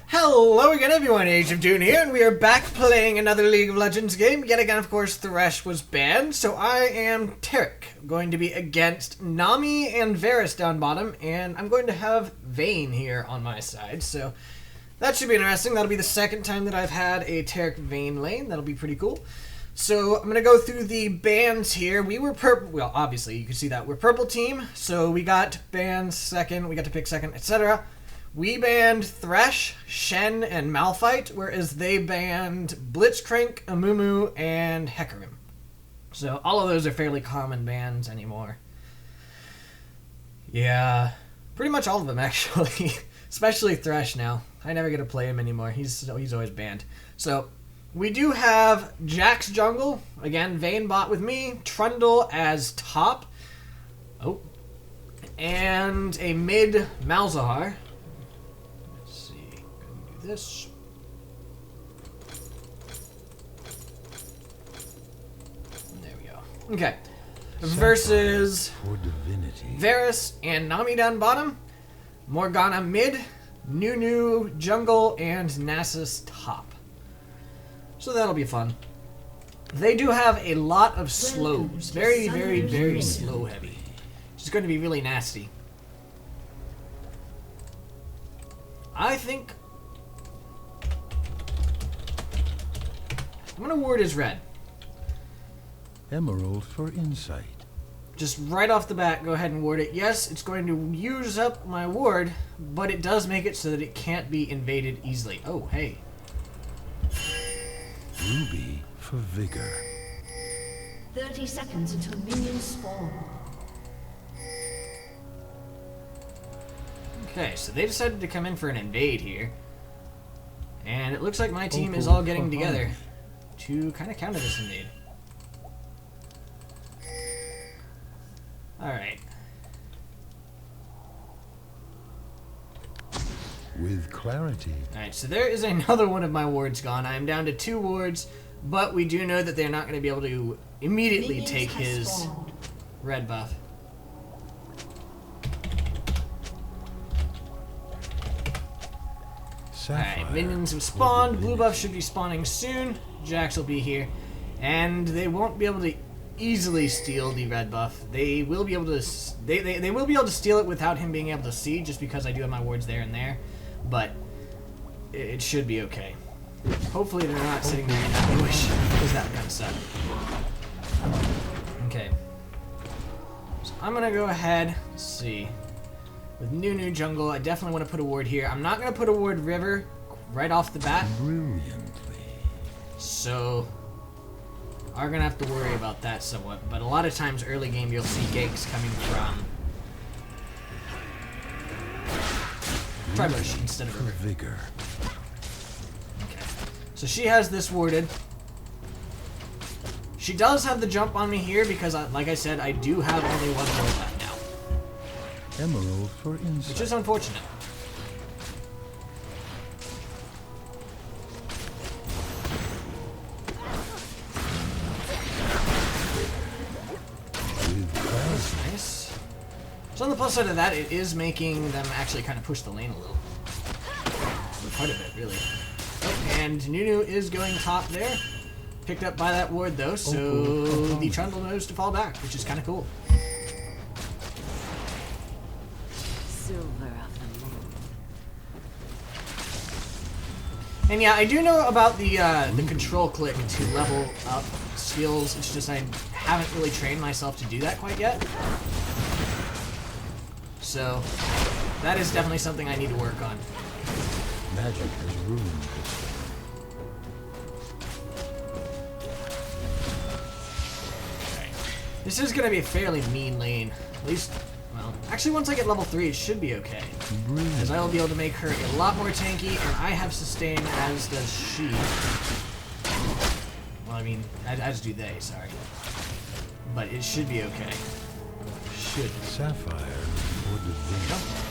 Hello again everyone, Ageofdune here, and we are back playing another League of Legends game. Yet again, of course, Thresh was banned, so I am Taric, going to be against Nami and Varus down bottom, and I'm going to have Vayne here on my side, so that should be interesting. That'll be the second time that I've had a Taric Vayne lane. That'll be pretty cool. So I'm going to go through the bans here. We were purple, well, obviously, you can see that. We're purple team, so we got banned second, we got to pick second, etc. We banned Thresh, Shen, and Malphite, whereas they banned Blitzcrank, Amumu, and Hecarim. So all of those are fairly common bans anymore. Yeah, pretty much all of them actually, especially Thresh now. I never get to play him anymore. He's always banned. So we do have Jax jungle, again Vayne bot with me, Trundle as top, and a mid Malzahar. This. There we go. Okay. Versus Varus and Nami down bottom, Morgana mid, Nunu jungle, and Nasus top. So that'll be fun. They do have a lot of slows. Very, very, very slow heavy. It's going to be really nasty. I think I'm gonna ward his red. Emerald for insight. Just right off the bat, go ahead and ward it. Yes, it's going to use up my ward, but it does make it so that it can't be invaded easily. Oh, hey. Ruby for vigor. 30 seconds until minions spawn. Okay, so they decided to come in for an invade here. And it looks like my team is all getting together to kind of counter this invade. Alright. With clarity. Alright, so there is another one of my wards gone. I am down to 2 wards, but we do know that they're not going to be able to immediately take his red buff. Alright, minions have spawned. Blue buff should be spawning soon. Jax will be here. And they won't be able to easily steal the red buff. They will be able to they will be able to steal it without him being able to see, just because I do have my wards there and there. But it should be okay. Hopefully they're not sitting there in ambush, because that kind of suck. Okay. So I'm gonna go ahead, let's see. With Nunu jungle, I definitely want to put a ward here. I'm not going to put a ward river right off the bat. Brilliantly. So, are going to have to worry about that somewhat. But a lot of times early game you'll see ganks coming from Tribush instead of river. Vigor. Okay. So she has this warded. She does have the jump on me here because, like I said, I do have only one ward left now. Emerald for insight. Which is unfortunate. That's nice. So on the plus side of that, it is making them actually kind of push the lane a little. Quite a bit, really. Oh, and Nunu is going top there. Picked up by that ward, though, so the Trundle knows to fall back, which is kind of cool. Silver of the moon. And yeah, I do know about the control click to level up skills. It's just I haven't really trained myself to do that quite yet. So that is definitely something I need to work on. Magic has ruined this. This is going to be a fairly mean lane. At least, well, actually once I get level 3 it should be okay. As I will be able to make her a lot more tanky, and I have sustain, as does she. Well, I mean, as do they, sorry. But it should be okay. Should. Sapphire for divinity.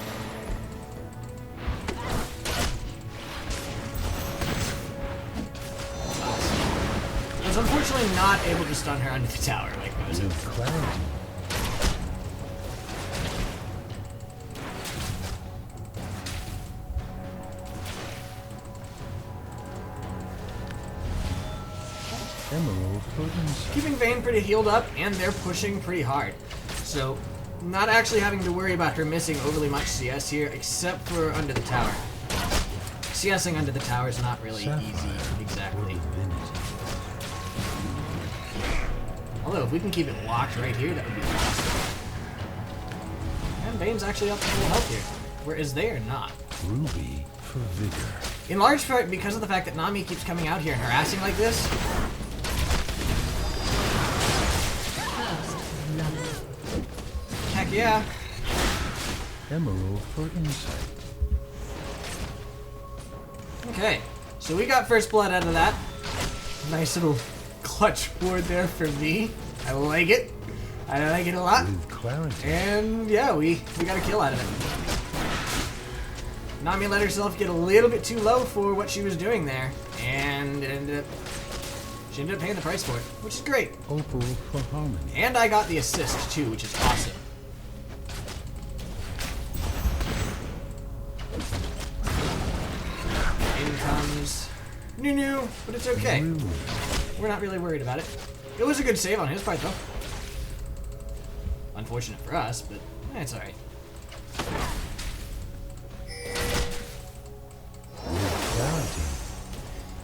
I was unfortunately not able to stun her under the tower like I was hoping. Clarity. Emerald for insight. keeping Vayne pretty healed up, and they're pushing pretty hard. So, not actually having to worry about her missing overly much CS here, except for under the tower. CSing under the tower is not really easy, exactly. Although, if we can keep it locked right here, that would be awesome. And Vayne's actually up to full health here, whereas they are not. Ruby for vigor. In large part because of the fact that Nami keeps coming out here and harassing like this. Heck yeah. Emerald for insight. Okay, so we got first blood out of that. Nice little clutch ward there for me. I like it. I like it a lot. With clarity. And yeah, we got a kill out of it. Nami let herself get a little bit too low for what she was doing there, and she ended up paying the price for it, which is great. Opal for harmony. And I got the assist too, which is awesome. In comes Nunu, but it's okay. We're not really worried about it. It was a good save on his part though. Unfortunate for us, but it's alright.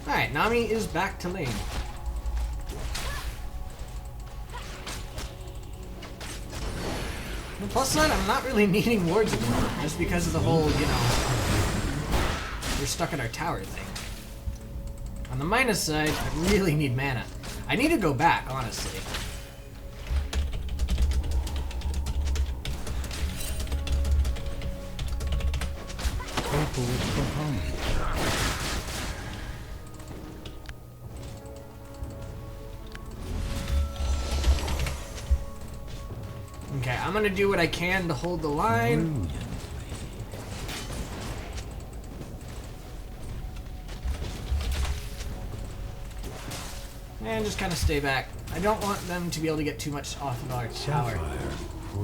Alright, Nami is back to lane. The plus side, I'm not really needing wards anymore, just because of the whole, you know, we're stuck in our tower thing. On the minus side, I really need mana. I need to go back, honestly. Opal for harmony. Okay, I'm gonna do what I can to hold the line. And just kind of stay back. I don't want them to be able to get too much off of our tower.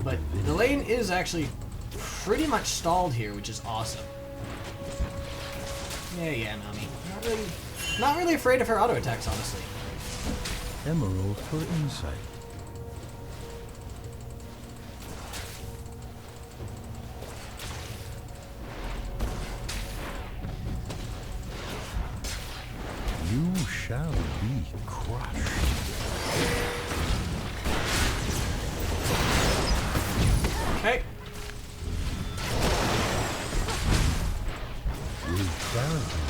But the lane is actually pretty much stalled here, which is awesome. Yeah, Nami. Not really afraid of her auto attacks, honestly. Emerald for insight. You shall be crushed. Okay. With clarity.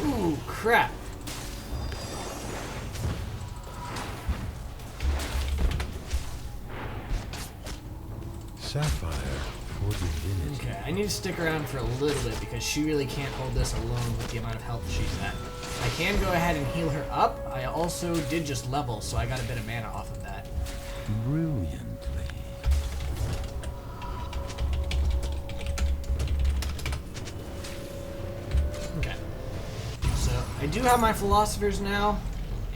Ooh, crap. Sapphire for divinity. Okay, I need to stick around for a little bit because she really can't hold this alone with the amount of health she's at. I can go ahead and heal her up. I also did just level, so I got a bit of mana off of that. Brilliantly. Okay. So, I do have my philosophers now,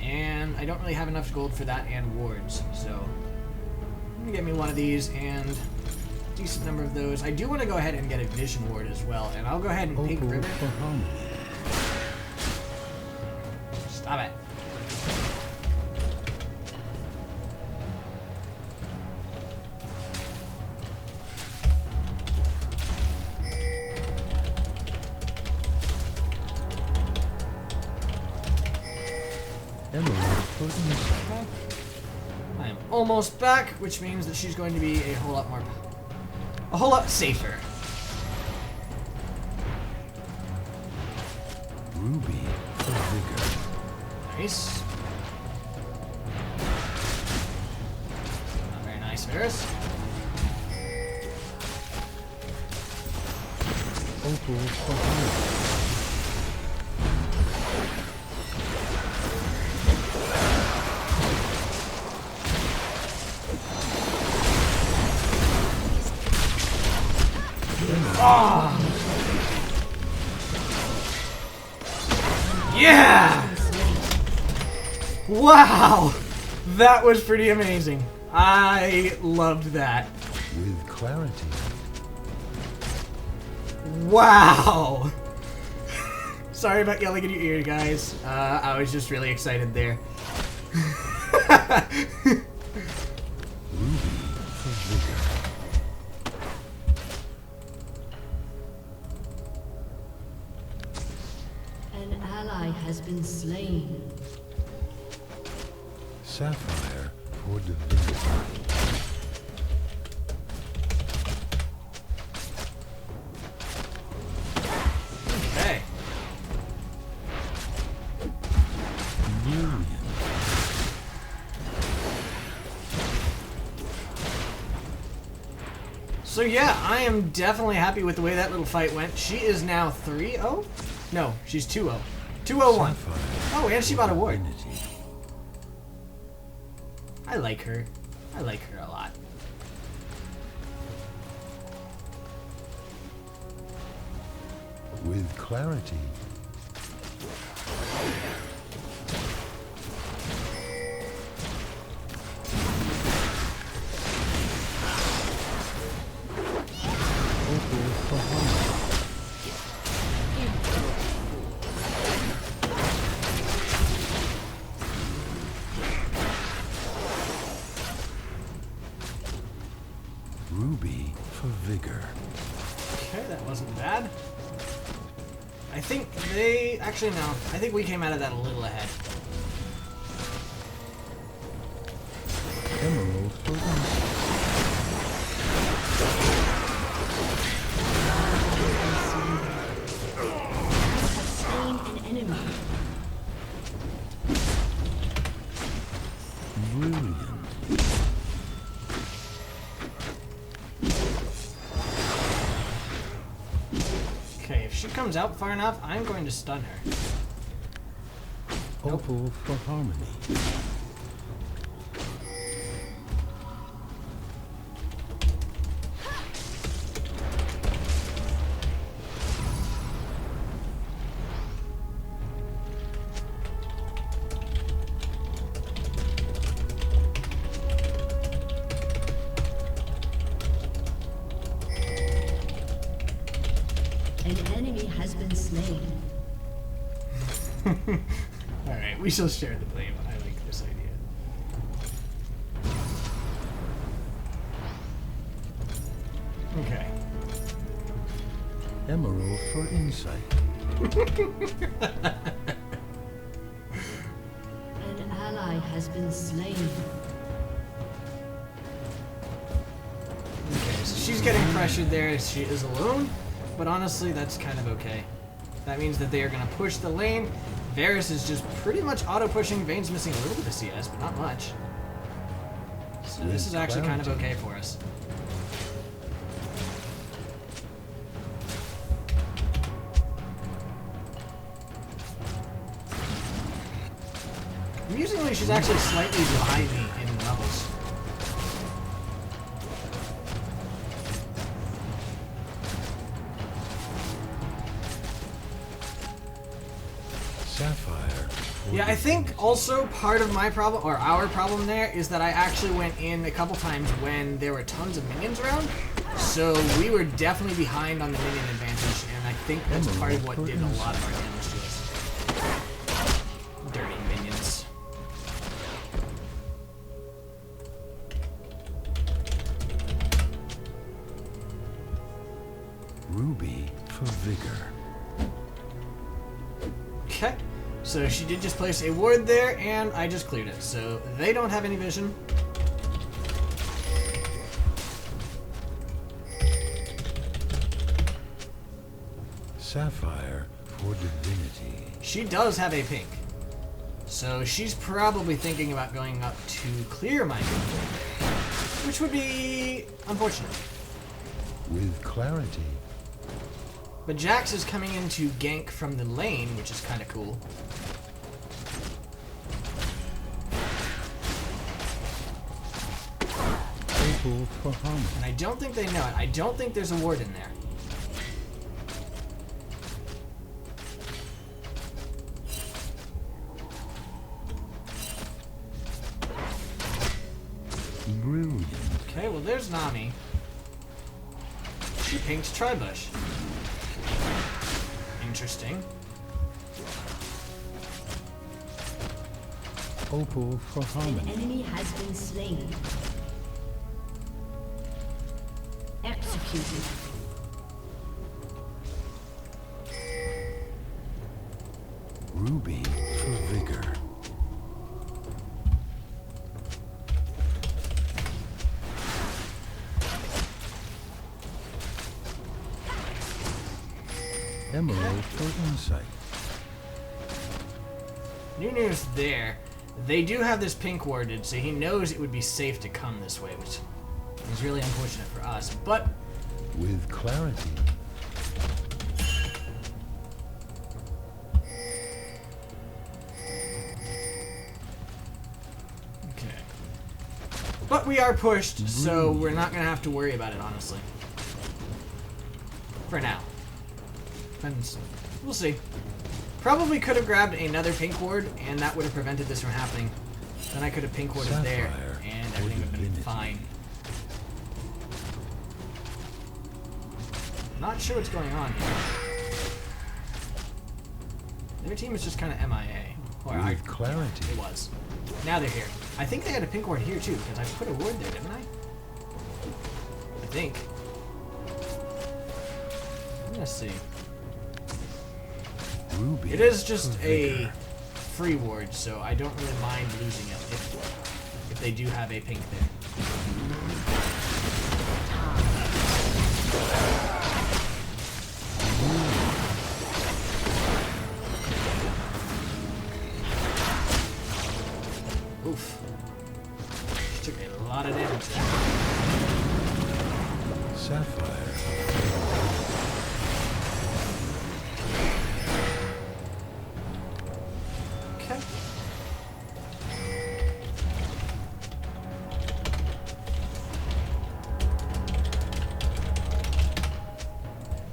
and I don't really have enough gold for that and wards, so I'm gonna get me one of these and a decent number of those. I do want to go ahead and get a vision ward as well, and I'll go ahead and pink Opal ribbon. for harmony. Stop it. Emerald for insight. I am almost back, which means that she's going to be a whole lot safer. Ruby for vigor. Nice. Not very nice, Varus. Opal for harmony. Ah! Yeah! Wow! That was pretty amazing. I loved that. With clarity. Wow! Sorry about yelling in your ear, guys. I was just really excited there. Ruby for vigor. An ally has been slain. Sapphire for divinity. Okay. Brilliant. So yeah, I am definitely happy with the way that little fight went. She is now 3-0? No, she's 2-0. 2-0-1. Sapphire Oh, and she bought a ward. divinity. I like her. I like her a lot. With clarity. Opal for harmony. Ruby for vigor. Okay, that wasn't bad. I think they... Actually, no. I think we came out of that a little ahead. Emerald for insight. Have slain an enemy. Brilliant. Okay, if she comes out far enough, I'm going to stun her. Opal for harmony. An enemy has been slain. Alright, we shall share the blame. I like this idea. Okay. Emerald for insight. An ally has been slain. Okay, so she's getting pressured there as she is alone, but honestly, that's kind of okay. That means that they are going to push the lane. Varus is just pretty much auto-pushing. Vayne's missing a little bit of CS, but not much. So this is actually kind of okay for us. Amusingly, she's actually slightly behind me in levels. Sapphire for Yeah, I think also part of my problem, or our problem there, is that I actually went in a couple times when there were tons of minions around. So we were definitely behind on the minion advantage, and I think that's part of what did a lot of our damage to us. Dirty minions. Ruby for vigor. Okay, so she did just place a ward there, and I just cleared it. So they don't have any vision. Sapphire for divinity. She does have a pink. So she's probably thinking about going up to clear my pink, which would be unfortunate. With clarity. But Jax is coming in to gank from the lane, which is kind of cool. Opal for harmony. And I don't think they know it. I don't think there's a ward in there. Brilliant. Okay, well there's Nami. She pinked Tribush. Interesting. Opal for An harmony. enemy has been slain. Executed. Ruby for vigor. Emerald for insight. Nunu's there. They do have this pink warded, so he knows it would be safe to come this way, which is really unfortunate for us. But With clarity. okay. But we are pushed, so we're not gonna have to worry about it, honestly. For now. And we'll see. Probably could have grabbed another pink ward, and that would have prevented this from happening. Then I could have pink warded there, Sapphire and for everything would have been divinity. fine. Not sure what's going on here. Their team is just kind of MIA. Or With clarity. it was. Now they're here. I think they had a pink ward here too, because I put a ward there, didn't I? I think. I'm gonna see. Ruby It is just for a vigor. free ward, so I don't really mind losing it if they do have a pink there. Oof. She took a lot of damage there. Sapphire. Okay.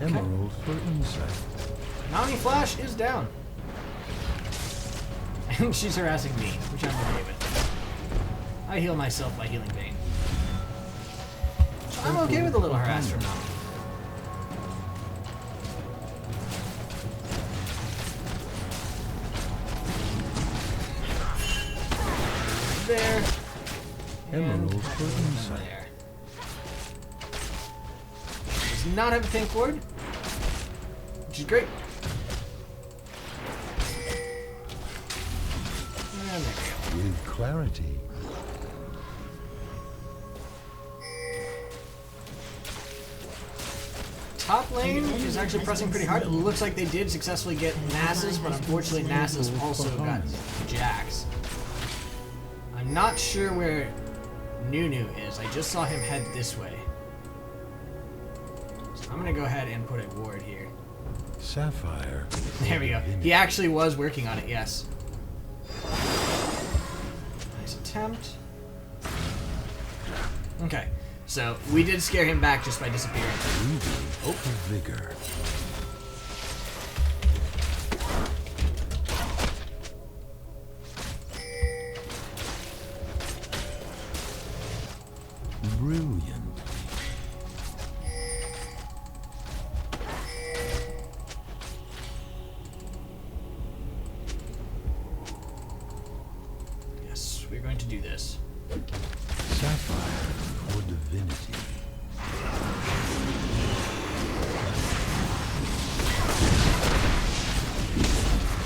Emerald for insight. Nami Flash is down. And she's harassing me, which I'm okay with. I heal myself by healing Vayne. So I'm okay with a little harass from Nami. There. Emerald And for insight. there. Does not have a pink ward, which is great. And there we go. With clarity. Top lane is actually pressing pretty hard. It looks like they did successfully get Nasus, but unfortunately Nasus also got Jax. I'm not sure where Nunu is. I just saw him head this way. So I'm gonna go ahead and put a ward here. Sapphire. There we go. He actually was working on it, yes. Nice attempt. Okay, so we did scare him back just by disappearing. Ruby for vigor. Brilliant. Yes, we're going to do this. Sapphire for divinity.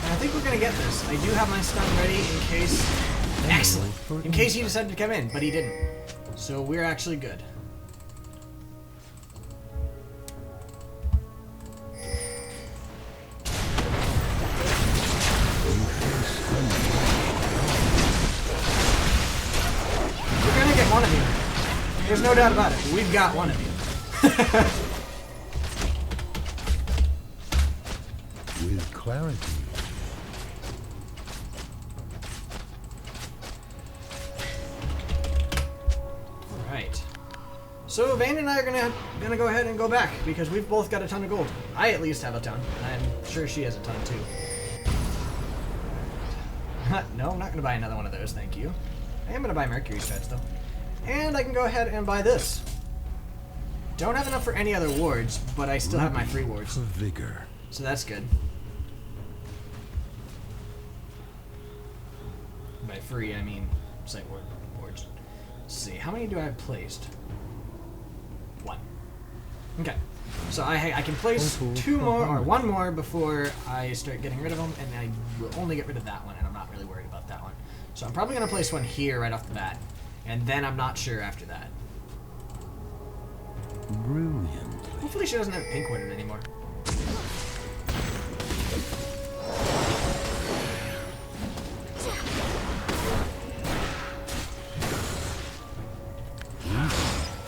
And I think we're gonna get this. I do have my stun ready in case. Excellent! In case he decided to come in, but he didn't. So we're actually good. We're gonna get one of you. There's no doubt about it. We've got one of you. With clarity. Alright. So Vayne and I are gonna go ahead and go back because we've both got a ton of gold. I at least have a ton, and I'm sure she has a ton too. No, I'm not gonna buy another one of those, thank you. I am gonna buy Mercury shreds though. And I can go ahead and buy this. Don't have enough for any other wards, but I still have my free wards. For vigor. So that's good. By free, I mean site boards. Let's see, how many do I have placed? 1. Okay, so I can place 2 more or 1 more before I start getting rid of them, and I will only get rid of that one, and I'm not really worried about that one. So I'm probably going to place one here right off the bat, and then I'm not sure after that. Brilliant. Hopefully she doesn't have pink wooded anymore.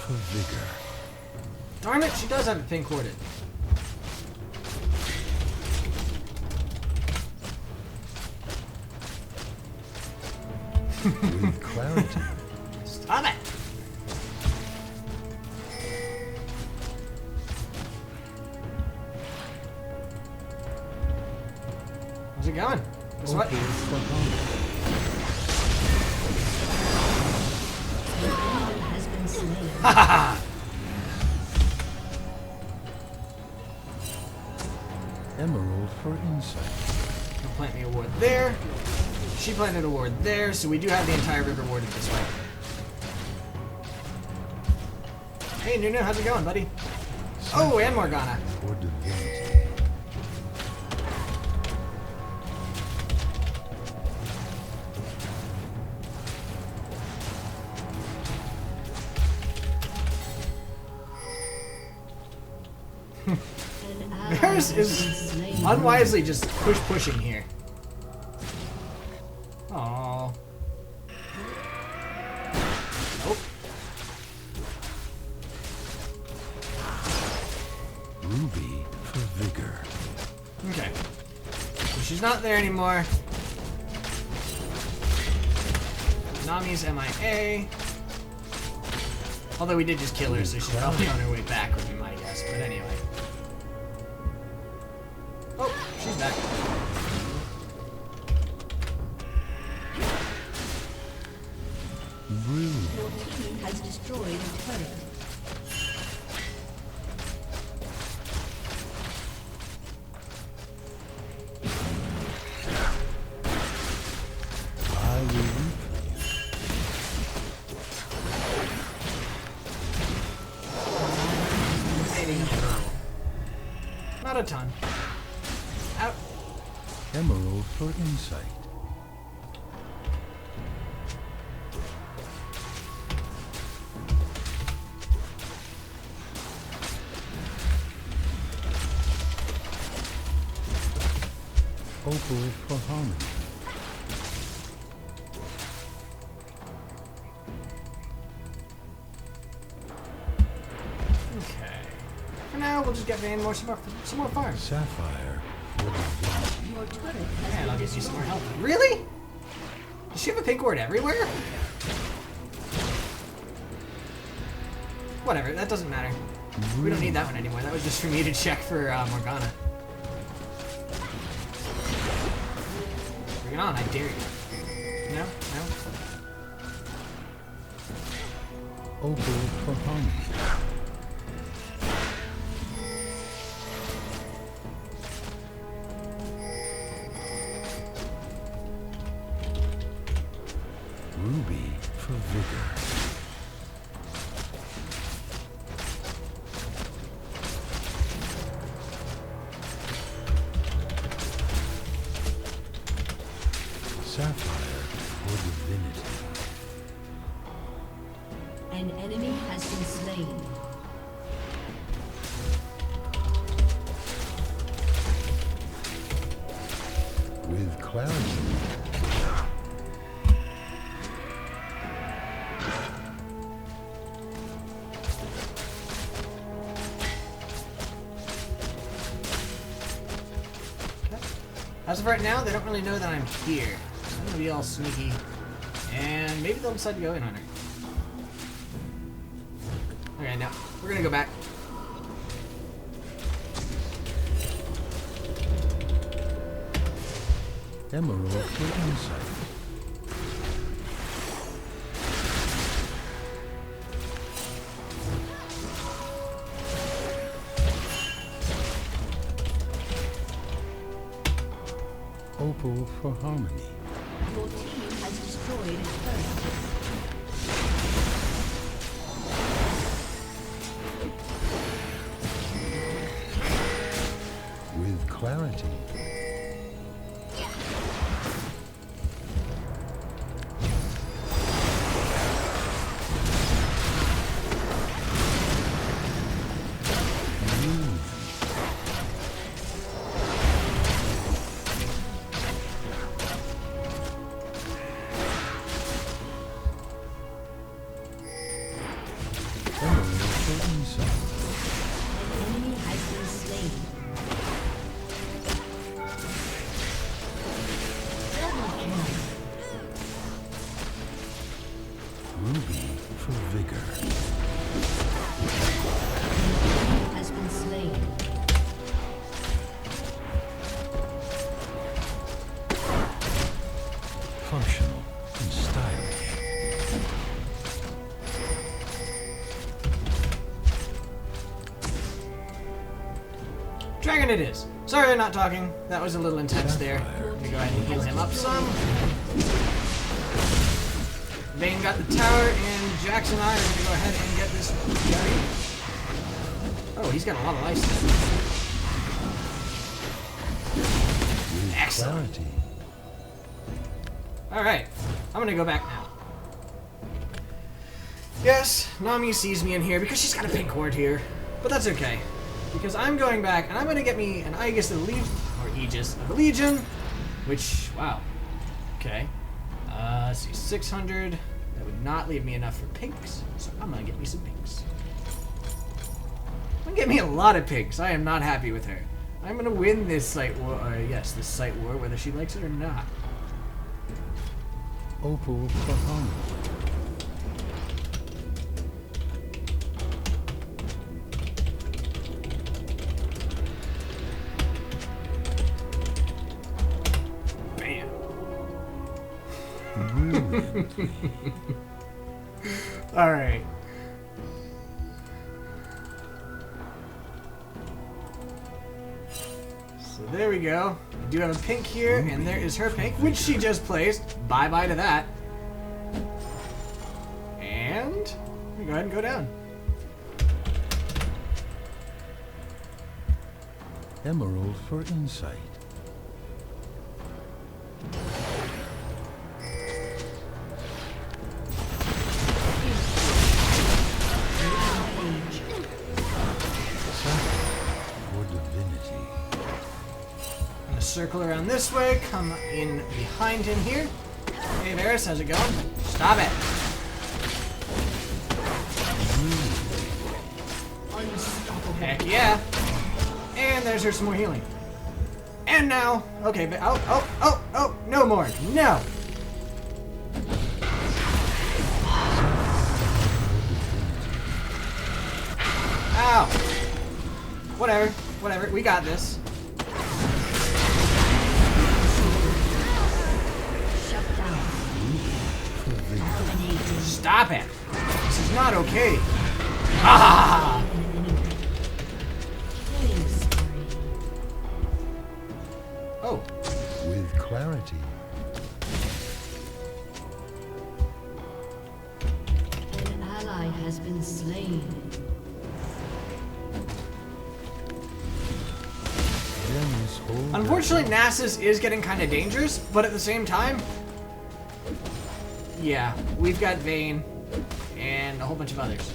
For vigor. Darn it, she does have a pink warded. With clarity. Stop it! How's it going? Guess what? Has been slain. Haha! Emerald for insight. He'll plant me a ward there. She planted a ward there, so we do have the entire river warded this way. Hey Nunu, how's it going, buddy? Oh, and Morgana. For divinity. Varus is unwisely just pushing here. Aww. Nope. Ruby for vigor. Okay. So she's not there anymore. Nami's MIA. Although we did just kill her, so she's probably on her way back, would be my guess. But anyway. Oh, she's back. Brilliant. Your team has destroyed a turret. I will weep Not a ton. Out. for you. Emerald for insight. Opal for harmony. Okay. For now, we'll just get Vayne some more farms. Sapphire for divinity. Your turret has And been I'll get you some more destroyed. health. Really? Does she have a pink ward everywhere? Whatever, that doesn't matter. We don't need that one anymore. That was just for me to check for Morgana. Bring it on, I dare you. No? No? Opal for harmony. Ruby for vigor. Sapphire for divinity. An enemy has been slain. With clarity. As of right now, they don't really know that I'm here. So I'm gonna be all sneaky. And maybe they'll decide to go in on her. Okay, now, we're gonna go back. Emerald for insight. Opal for harmony. Your team has destroyed clarity. Functional and stylish. Dragon it is. Sorry I'm not talking. That was a little intense there. Let me go ahead and heal him up some. Vayne got the tower, and Jax and I are going to go ahead and get this guy. Oh, he's got a lot of life. Excellent. Alright, I'm gonna go back now. Yes, Nami sees me in here because she's got a pink ward here. But that's okay. Because I'm going back and I'm gonna get me an Aegis of the Legion, or Aegis of the Legion, which, wow. Okay. Let's see, 600. That would not leave me enough for pinks, so I'm gonna get me some pinks. I'm gonna get me a lot of pinks. I am not happy with her. I'm gonna win this site war, yes, this site war, whether she likes it or not. Opal for home. Bam. Brilliantly. All right. So there we go. We do have a pink here, and there is her pink, which she just placed. Bye-bye to that. And we go ahead and go down. Emerald for insight. For divinity. I'm gonna circle around this way, come in behind him here. Hey Varus, how's it going? Stop it. Heck yeah. And there's her some more healing. And now, okay, but oh, no more. No. Ow. Whatever, we got this. Shut down. Stop it. This is not okay. Ah! Oh. With clarity. An ally has been slain. Unfortunately, Nasus is getting kind of dangerous, but at the same time, yeah, we've got Vayne and a whole bunch of others.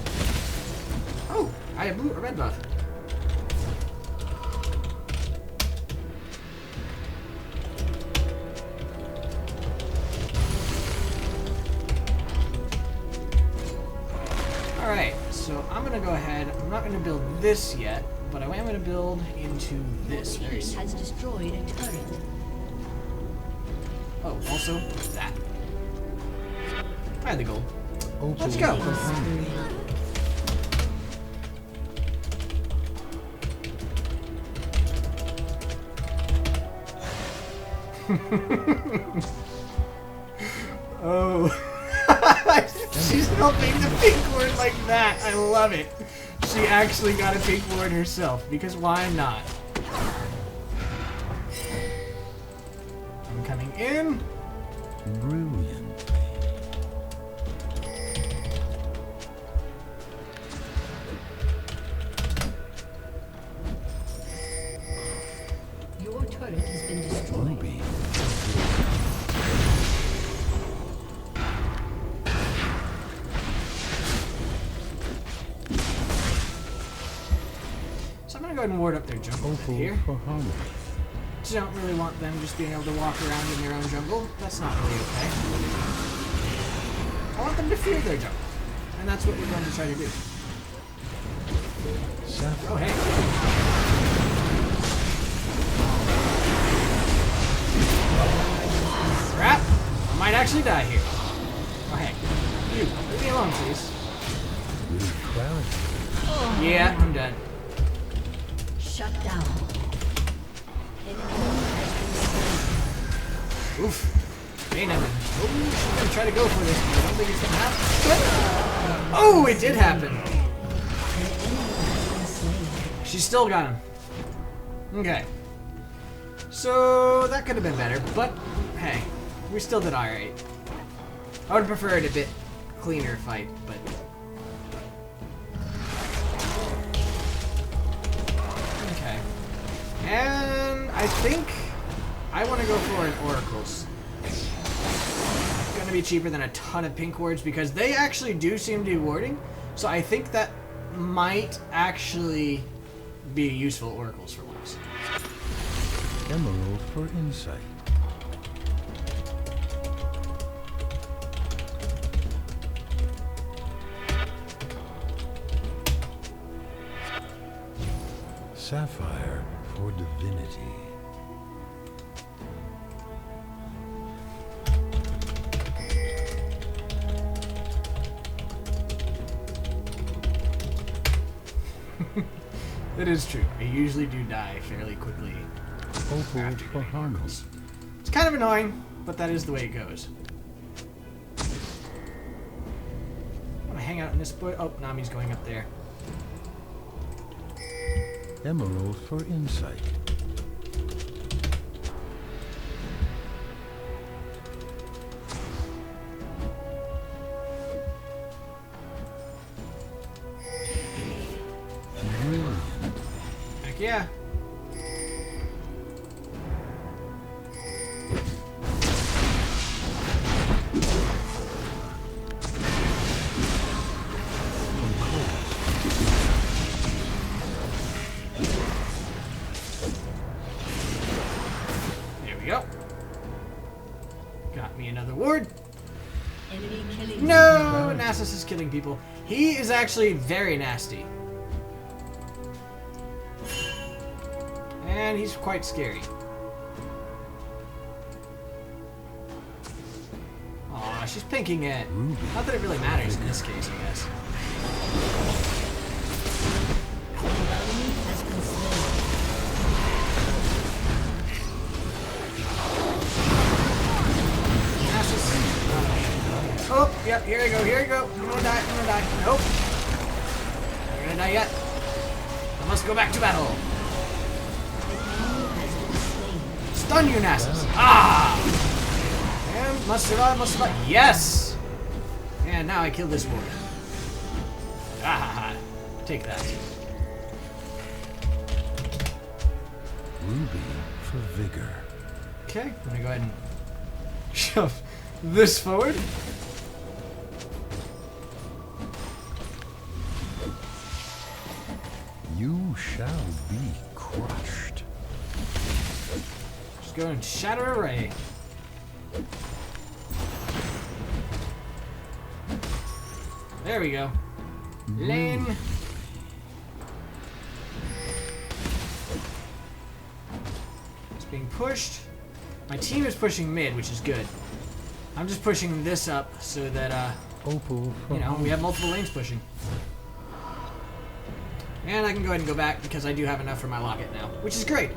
Oh, I have blue or red buff. Alright, so I'm going to go ahead. I'm not going to build this yet, but I am going to build into this very soon. Has destroyed a turret. Oh, also that. I had the gold. Opal Let's go. for home. Oh. She's helping the pink ward like that. I love it. She actually got a pink ward herself, because why not? I'm coming in. Brilliantly. So I'm gonna go ahead and ward up their jungle Opal here. for harmony. Just don't really want them just being able to walk around in their own jungle. That's not really okay. I want them to fear their jungle. And that's what we're going to try to do. Sapphire. Oh, hey. Crap! I might actually die here. Oh, hey. You, leave me alone, please. With clarity. Yeah, I'm dead. Shut down. An enemy has been slain. Oof. Vayne, she's gonna try to go for this, but I don't think it's gonna happen. Oh, it did happen. An enemy has been slain. She still got him. Okay. So that could have been better, but hey, we still did alright. I would have preferred a bit cleaner fight, but okay. And I think I want to go for an Oracles. It's gonna be cheaper than a ton of pink wards because they actually do seem to be warding. So I think that might actually be useful Oracles for once. Emerald for insight. Sapphire for divinity. It is true. I usually do die fairly quickly. Opal After for getting harmony. Oracles. It's kind of annoying, but that is the way it goes. I'm gonna hang out in this bush. Oh, Nami's going up there. Emerald for insight. Brilliant. Heck yeah. There we go. Got me another ward. Enemy killing. No, Nasus is killing people. He is actually very nasty. And he's quite scary. Aw, she's pinking it. Not that it really matters in this case, I guess. Enemy has been slain. Nasus. Oh, yep, here we go, here we go. I'm gonna die, I'm gonna die. Nope. I'm gonna die yet. I must go back to battle. Stun you, Nasus. Ah! And must survive, must survive. Yes! And now I kill this ward. Ah ha ha. Take that. Ruby for vigor. Okay, I'm gonna go ahead and shove this forward. You shall be crushed. Just go and shatter array. There we go. Lane. It's being pushed. My team is pushing mid, which is good. I'm just pushing this up so that, Opal for you know, we have multiple lanes pushing. And I can go ahead and go back because I do have enough for my locket now, which is great.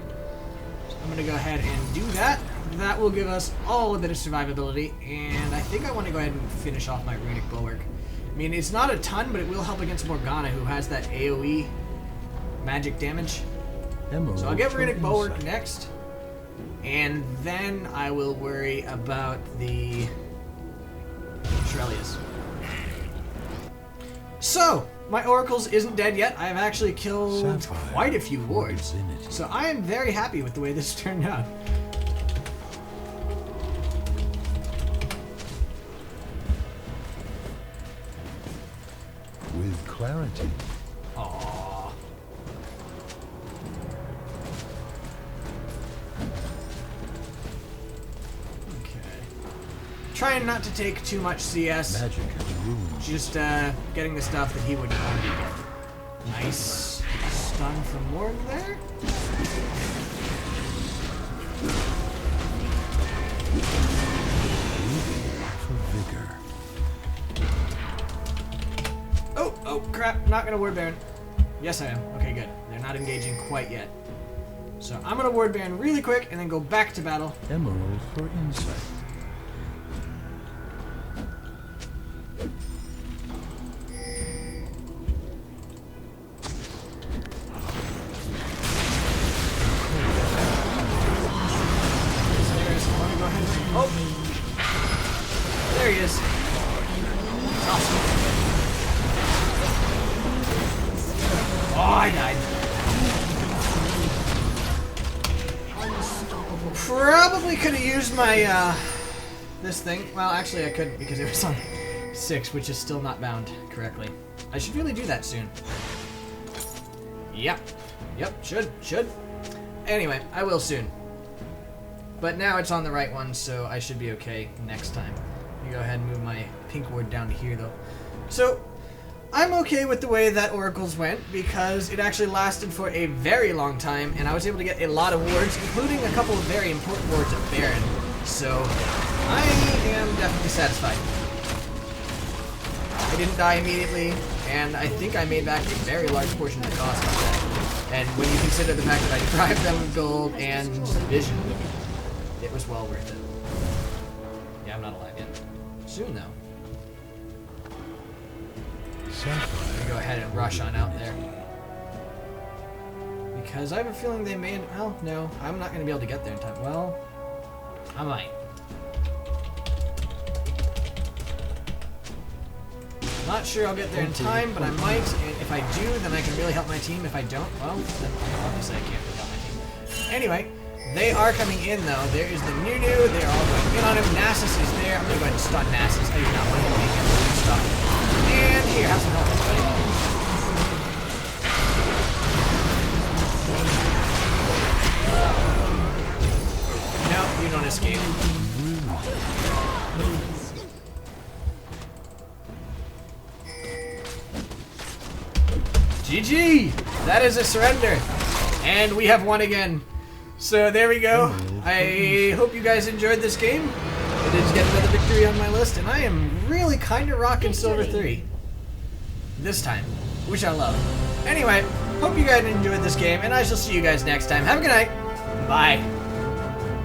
So I'm going to go ahead and do that. That will give us all a bit of survivability, and I think I want to go ahead and finish off my Runic Bulwark. I mean, it's not a ton, but it will help against Morgana, who has that AoE magic damage. Emerald So I'll get for Runic Bulwark insight. next, and then I will worry about the Shurelya's. So, my Oracles isn't dead yet. I've actually killed Sapphire quite a few for wards. divinity. So I am very happy with the way this turned out. With clarity. Aww. trying not to take too much CS. Magic has ruined. Just getting the stuff that he would want to get. Nice stun from Morg there. For vigor. Oh crap, not gonna Ward Baron. Yes I am. Okay, good. They're not engaging quite yet. So I'm gonna Ward Baron really quick and then go back to battle. Emerald for insight. Oh! There he is. Awesome. Oh, I died. Probably could have used my, this thing. Well, actually I couldn't because it was on 6, which is still not bound correctly. I should really do that soon. Yep. Yep, should. Anyway, I will soon. But now it's on the right one, so I should be okay next time. Let me go ahead and move my pink ward down to here, though. So, I'm okay with the way that Oracles went, because it actually lasted for a very long time, and I was able to get a lot of wards, including a couple of very important wards of Baron. So, I am definitely satisfied. I didn't die immediately, and I think I made back a very large portion of the cost of that. And when you consider the fact that I deprived them of gold and vision, it was well worth it. Yeah, I'm not alive yet. Soon, though. I'm gonna go ahead and rush on out there. Because I have a feeling they may... Well, no. I'm not going to be able to get there in time. Well, I might. Not sure I'll get there in time, but I might. And if I do, then I can really help my team. If I don't, well, then obviously I can't really help my team. Anyway, they are coming in, though. There is the Nunu. They're all going in on him. Nasus is there. I'm going to go ahead and stun Nasus. I do not want him to make him stop. And here, have some help, buddy. No, you don't escape. GG! That is a surrender. And we have won again. So there we go. I hope you guys enjoyed this game. I did get another victory on my list, and I am really kind of rocking Silver 3. This time. Which I love. Anyway, hope you guys enjoyed this game, and I shall see you guys next time. Have a good night. Bye.